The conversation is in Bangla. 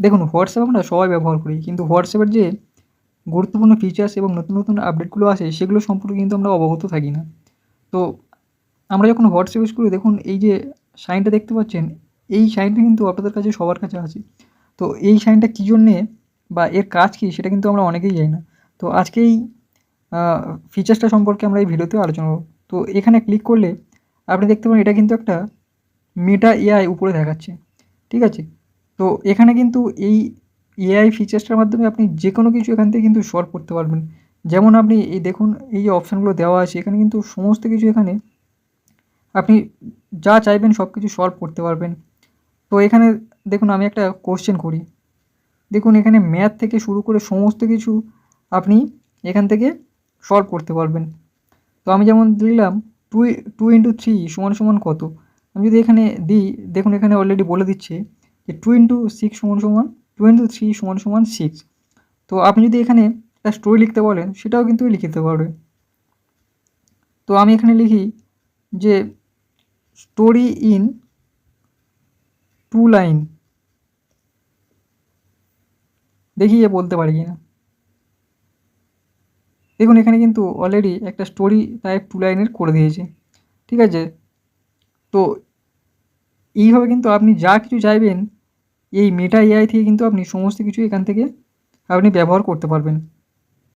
দেখুন হোয়াটসঅ্যাপ আমরা সবাই ব্যবহার করি, কিন্তু হোয়াটসঅ্যাপের যে গুরুত্বপূর্ণ ফিচার্স এবং নতুন নতুন আপডেটগুলো আসে সেগুলো সম্পর্কে কিন্তু আমরা অবগত থাকি না। তো আমরা যখন হোয়াটসঅ্যাপ ইউজ করি, দেখুন এই যে সাইনটা দেখতে পাচ্ছেন, এই সাইনটা কিন্তু আপনাদের কাছে সবার কাছে আছে। তো এই সাইনটা কী জন্যে বা এর কাজ কী সেটা কিন্তু আমরা অনেকেই জানি না। তো আজকে এই ফিচার্সটা সম্পর্কে আমরা এই ভিডিওতে আলোচনা করব। তো এখানে ক্লিক করলে আপনি দেখতে পাবেন এটা কিন্তু একটা মেটা এআই উপরে দেখাচ্ছে। ঠিক আছে? তো এখানে কিন্তু এই এআই ফিচার্সটার মাধ্যমে আপনি যেকোনো কিছু এখান থেকে কিন্তু সলভ করতে পারবেন। যেমন আপনি এই দেখুন, এই যে অপশানগুলো দেওয়া আছে এখানে কিন্তু সমস্ত কিছু এখানে আপনি যা চাইবেন সব কিছু সলভ করতে পারবেন। তো এখানে দেখুন আমি একটা কোয়েশ্চেন করি। দেখুন এখানে ম্যাথ থেকে শুরু করে সমস্ত কিছু আপনি এখান থেকে সলভ করতে পারবেন। তো আমি যেমন দিলাম 2 × 3 = কত? আমি যদি এখানে দিই, দেখুন এখানে অলরেডি বলে দিচ্ছে যে 2 × 6 = 2 × 3 = 6। তো আপনি যদি এখানে একটা স্টোরি লিখতে বলেন সেটাও কিন্তু লিখে দিতে পারবে। তো আমি এখানে লিখি যে স্টোরি ইন 2 লাইন, দেখি এ বলতে পারি কিনা। দেখুন এখানে কিন্তু অলরেডি একটা স্টোরি টাইপ 2 লাইনের করে দিয়েছে। ঠিক আছে? তো এইভাবে কিন্তু আপনি যা কিছু চাইবেন এই মেটা এআই থেকে কিন্তু আপনি সমস্ত কিছু এখান থেকে আপনি ব্যবহার করতে পারবেন।